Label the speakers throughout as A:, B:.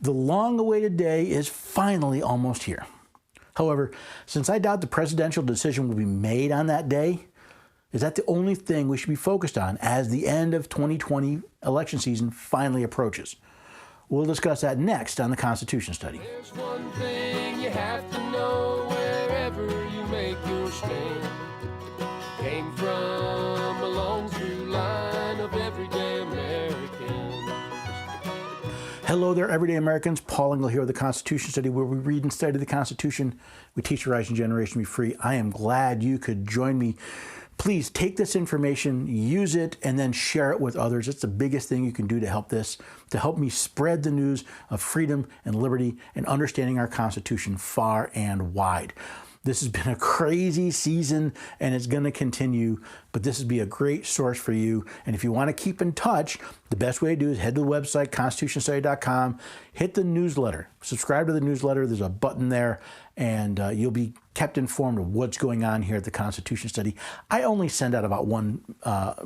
A: The long-awaited day is finally almost here. However, since I doubt the presidential decision will be made on that day, is that the only thing we should be focused on as the end of 2020 election season finally approaches? We'll discuss that next on the Constitution Study.
B: There's one thing you have to know wherever you make your stand. Came from a long through line of everyday Americans.
A: Hello there, everyday Americans. Paul Engel here with the Constitution Study, where we read and study the Constitution. We teach the rising generation to be free. I am glad you could join me. Please take this information, use it, and then share it with others. It's the biggest thing you can do to help me spread the news of freedom and liberty and understanding our Constitution far and wide. This has been a crazy season, and it's going to continue, but this would be a great source for you. And if you want to keep in touch, the best way to do is head to the website, constitutionstudy.com, hit the newsletter, subscribe to the newsletter. There's a button there, and you'll be kept informed of what's going on here at the Constitution Study. I only send out about one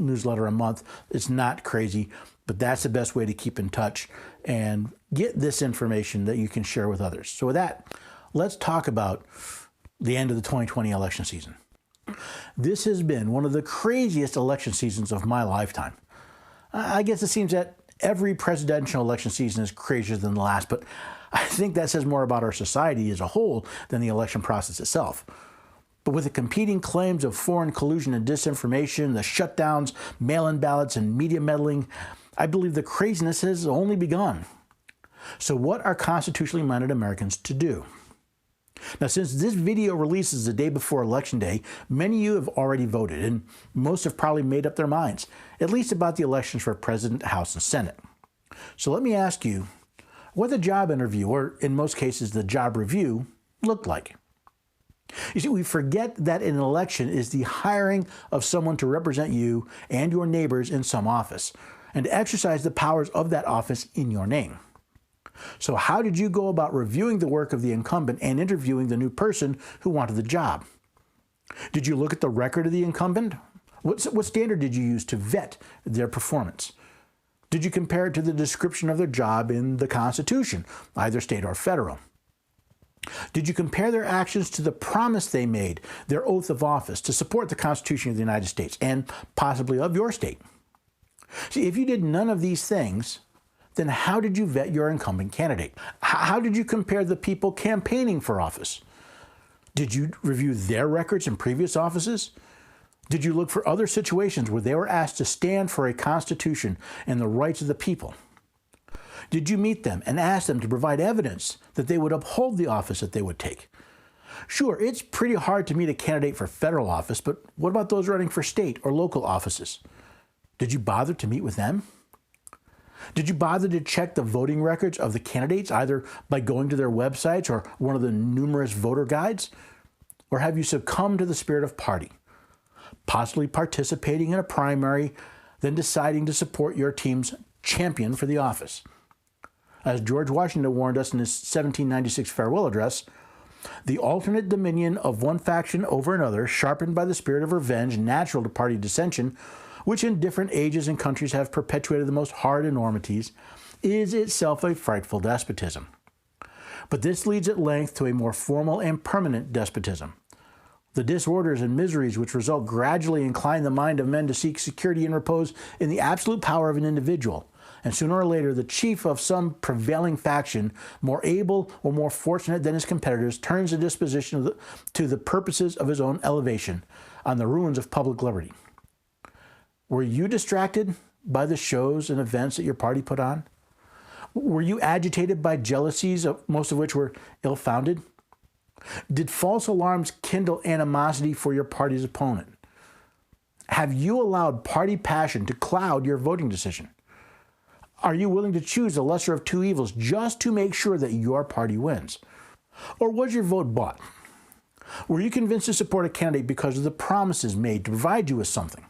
A: newsletter a month. It's not crazy, but that's the best way to keep in touch and get this information that you can share with others. So with that, let's talk about the end of the 2020 election season. This has been one of the craziest election seasons of my lifetime. I guess it seems that every presidential election season is crazier than the last, but I think that says more about our society as a whole than the election process itself. But with the competing claims of foreign collusion and disinformation, the shutdowns, mail-in ballots, and media meddling, I believe the craziness has only begun. So what are constitutionally minded Americans to do? Now, since this video releases the day before Election Day, many of you have already voted, and most have probably made up their minds, at least about the elections for President, House, and Senate. So let me ask you what the job interview, or in most cases the job review, looked like. You see, we forget that an election is the hiring of someone to represent you and your neighbors in some office, and to exercise the powers of that office in your name. So how did you go about reviewing the work of the incumbent and interviewing the new person who wanted the job? Did you look at the record of the incumbent? What standard did you use to vet their performance? Did you compare it to the description of their job in the Constitution, either state or federal? Did you compare their actions to the promise they made, their oath of office, to support the Constitution of the United States and possibly of your state? See, if you did none of these things, then how did you vet your incumbent candidate? How did you compare the people campaigning for office? Did you review their records in previous offices? Did you look for other situations where they were asked to stand for a constitution and the rights of the people? Did you meet them and ask them to provide evidence that they would uphold the office that they would take? Sure, it's pretty hard to meet a candidate for federal office, but what about those running for state or local offices? Did you bother to meet with them? Did you bother to check the voting records of the candidates, either by going to their websites or one of the numerous voter guides? Or have you succumbed to the spirit of party, possibly participating in a primary, then deciding to support your team's champion for the office? As George Washington warned us in his 1796 farewell address, the alternate dominion of one faction over another, sharpened by the spirit of revenge natural to party dissension, which in different ages and countries have perpetuated the most hard enormities, is itself a frightful despotism. But this leads at length to a more formal and permanent despotism. The disorders and miseries which result gradually incline the mind of men to seek security and repose in the absolute power of an individual, and sooner or later the chief of some prevailing faction, more able or more fortunate than his competitors, turns the disposition to the purposes of his own elevation on the ruins of public liberty. Were you distracted by the shows and events that your party put on? Were you agitated by jealousies, most of which were ill-founded? Did false alarms kindle animosity for your party's opponent? Have you allowed party passion to cloud your voting decision? Are you willing to choose the lesser of two evils just to make sure that your party wins? Or was your vote bought? Were you convinced to support a candidate because of the promises made to provide you with something?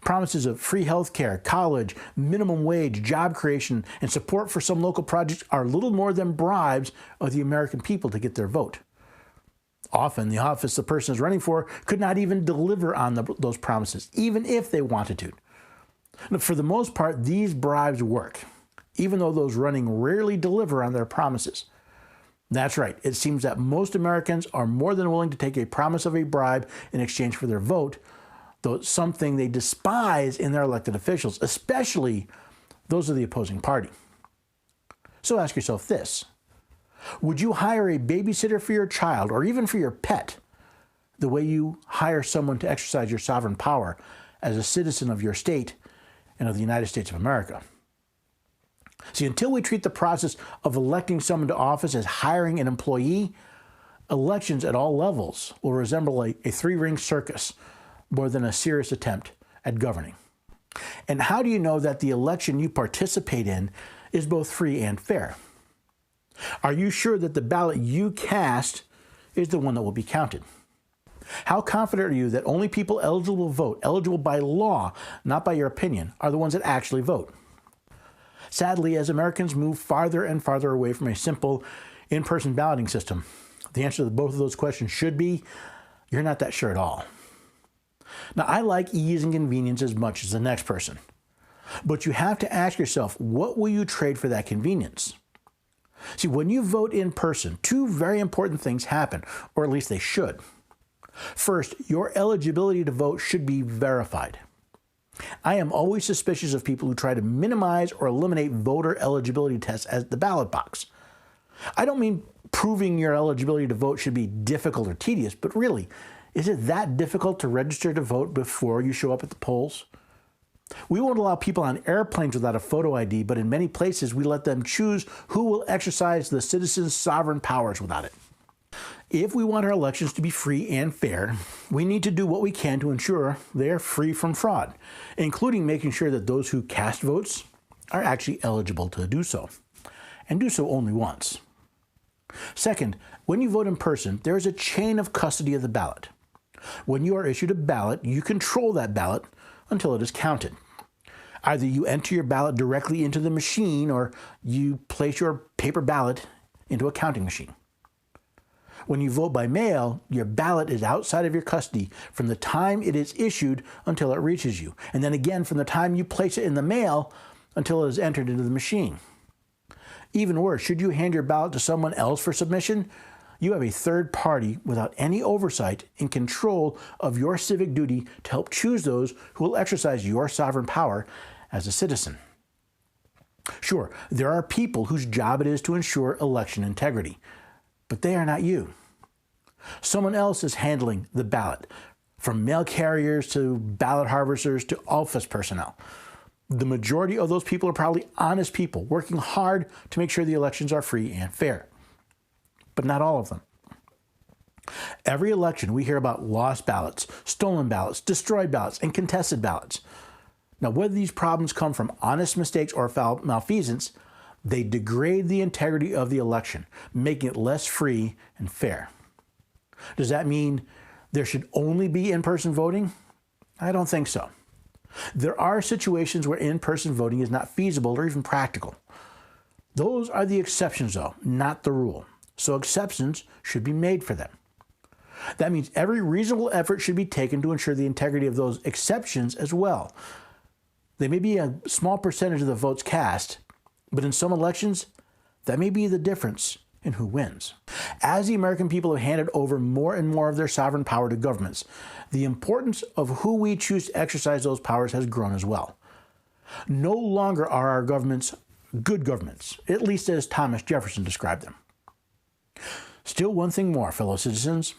A: Promises of free health care, college, minimum wage, job creation, and support for some local projects are little more than bribes of the American people to get their vote. Often, the office the person is running for could not even deliver on those promises, even if they wanted to. Now, for the most part, these bribes work. even though those running rarely deliver on their promises. That's right. It seems that most Americans are more than willing to take a promise of a bribe in exchange for their vote, though it's something they despise in their elected officials, especially those of the opposing party. So ask yourself this: would you hire a babysitter for your child or even for your pet the way you hire someone to exercise your sovereign power as a citizen of your state and of the United States of America? See, until we treat the process of electing someone to office as hiring an employee, elections at all levels will resemble a three-ring circus more than a serious attempt at governing. And how do you know that the election you participate in is both free and fair? Are you sure that the ballot you cast is the one that will be counted? How confident are you that only people eligible to vote, eligible by law, not by your opinion, are the ones that actually vote? Sadly, as Americans move farther and farther away from a simple in-person balloting system, the answer to both of those questions should be, you're not that sure at all. Now, I like ease and convenience as much as the next person, but you have to ask yourself, what will you trade for that convenience? See, when you vote in person, two very important things happen, or at least they should. First, your eligibility to vote should be verified. I am always suspicious of people who try to minimize or eliminate voter eligibility tests at the ballot box. I don't mean proving your eligibility to vote should be difficult or tedious, but really, is it that difficult to register to vote before you show up at the polls? We won't allow people on airplanes without a photo ID, but in many places we let them choose who will exercise the citizens' sovereign powers without it. If we want our elections to be free and fair, we need to do what we can to ensure they are free from fraud, including making sure that those who cast votes are actually eligible to do so, and do so only once. Second, when you vote in person, there is a chain of custody of the ballot. When you are issued a ballot, you control that ballot until it is counted. Either you enter your ballot directly into the machine or you place your paper ballot into a counting machine. When you vote by mail, your ballot is outside of your custody from the time it is issued until it reaches you, and then again from the time you place it in the mail until it is entered into the machine. Even worse, should you hand your ballot to someone else for submission, you have a third party without any oversight in control of your civic duty to help choose those who will exercise your sovereign power as a citizen. Sure, there are people whose job it is to ensure election integrity, but they are not you. Someone else is handling the ballot, from mail carriers to ballot harvesters to office personnel. The majority of those people are probably honest people working hard to make sure the elections are free and fair, but not all of them. Every election we hear about lost ballots, stolen ballots, destroyed ballots, and contested ballots. Now, whether these problems come from honest mistakes or malfeasance, they degrade the integrity of the election, making it less free and fair. Does that mean there should only be in-person voting? I don't think so. There are situations where in-person voting is not feasible or even practical. Those are the exceptions, though, not the rule. So exceptions should be made for them. That means every reasonable effort should be taken to ensure the integrity of those exceptions as well. They may be a small percentage of the votes cast, but in some elections, that may be the difference in who wins. As the American people have handed over more and more of their sovereign power to governments, the importance of who we choose to exercise those powers has grown as well. No longer are our governments good governments, at least as Thomas Jefferson described them. Still one thing more, fellow citizens.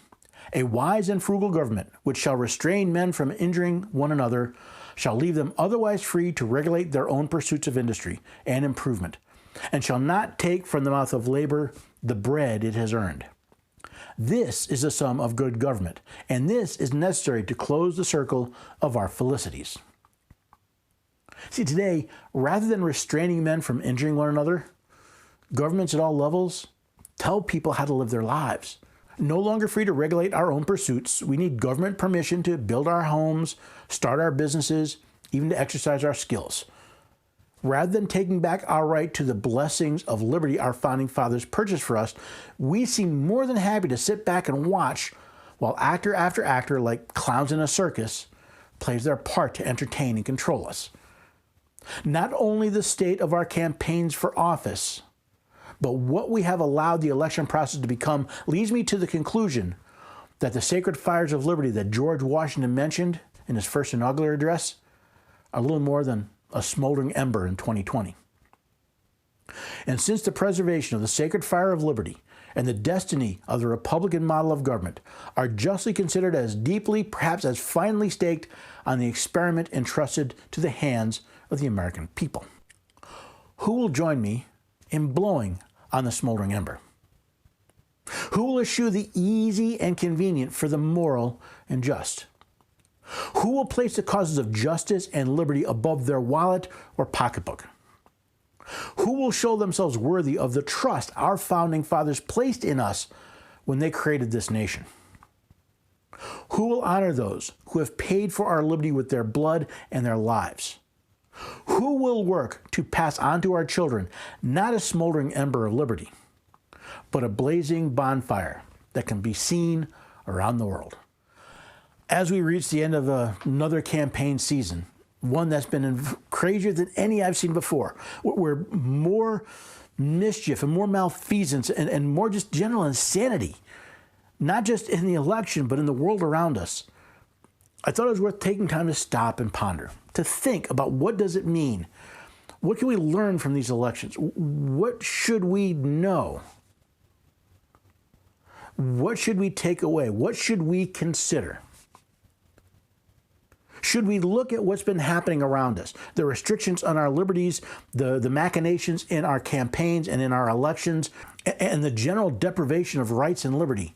A: A wise and frugal government, which shall restrain men from injuring one another, shall leave them otherwise free to regulate their own pursuits of industry and improvement, and shall not take from the mouth of labor the bread it has earned. This is the sum of good government, and this is necessary to close the circle of our felicities. See, today, rather than restraining men from injuring one another, governments at all levels tell people how to live their lives. No longer free to regulate our own pursuits, we need government permission to build our homes, start our businesses, even to exercise our skills. Rather than taking back our right to the blessings of liberty our founding fathers purchased for us, we seem more than happy to sit back and watch while actor after actor, like clowns in a circus, plays their part to entertain and control us. Not only the state of our campaigns for office, but what we have allowed the election process to become leads me to the conclusion that the sacred fires of liberty that George Washington mentioned in his first inaugural address are little more than a smoldering ember in 2020. And since the preservation of the sacred fire of liberty and the destiny of the Republican model of government are justly considered as deeply, perhaps as finely staked on the experiment entrusted to the hands of the American people, who will join me in blowing on the smoldering ember? Who will eschew the easy and convenient for the moral and just? Who will place the causes of justice and liberty above their wallet or pocketbook? Who will show themselves worthy of the trust our founding fathers placed in us when they created this nation? Who will honor those who have paid for our liberty with their blood and their lives? Who will work to pass on to our children not a smoldering ember of liberty, but a blazing bonfire that can be seen around the world? As we reach the end of another campaign season, one that's been crazier than any I've seen before, where more mischief and more malfeasance and more just general insanity, not just in the election, but in the world around us, I thought it was worth taking time to stop and ponder, to think about what does it mean? What can we learn from these elections? What should we know? What should we take away? What should we consider? Should we look at what's been happening around us, the restrictions on our liberties, the machinations in our campaigns and in our elections, and the general deprivation of rights and liberty?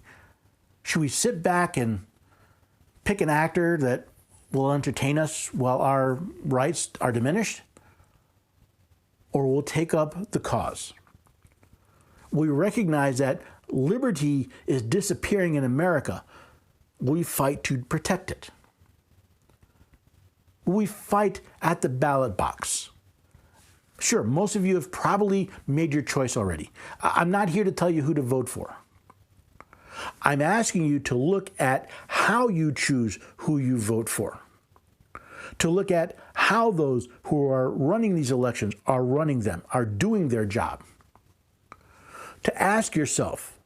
A: Should we sit back and pick an actor that will entertain us while our rights are diminished? Or will we take up the cause? We recognize that liberty is disappearing in America. We fight to protect it. We fight at the ballot box. Sure, most of you have probably made your choice already. I'm not here to tell you who to vote for. I'm asking you to look at how you choose who you vote for, to look at how those who are running these elections are running them, are doing their job, to ask yourself,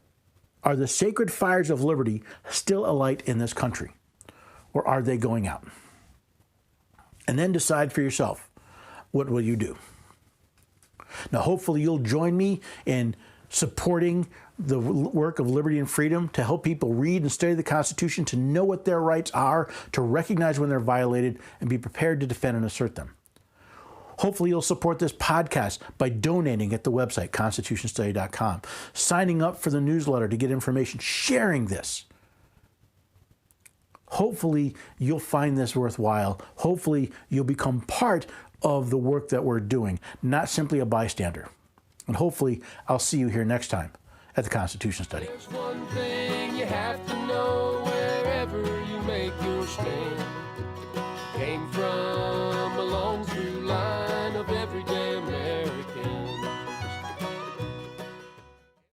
A: are the sacred fires of liberty still alight in this country, or are they going out? And then decide for yourself, what will you do? Now, hopefully you'll join me in supporting the work of Liberty and Freedom to help people read and study the Constitution, to know what their rights are, to recognize when they're violated, and be prepared to defend and assert them. Hopefully you'll support this podcast by donating at the website, constitutionstudy.com, signing up for the newsletter to get information, sharing this. Hopefully you'll find this worthwhile. Hopefully you'll become part of the work that we're doing, not simply a bystander. And hopefully I'll see you here next time at the Constitution Study.
B: There's one thing you have to know wherever you make your stand.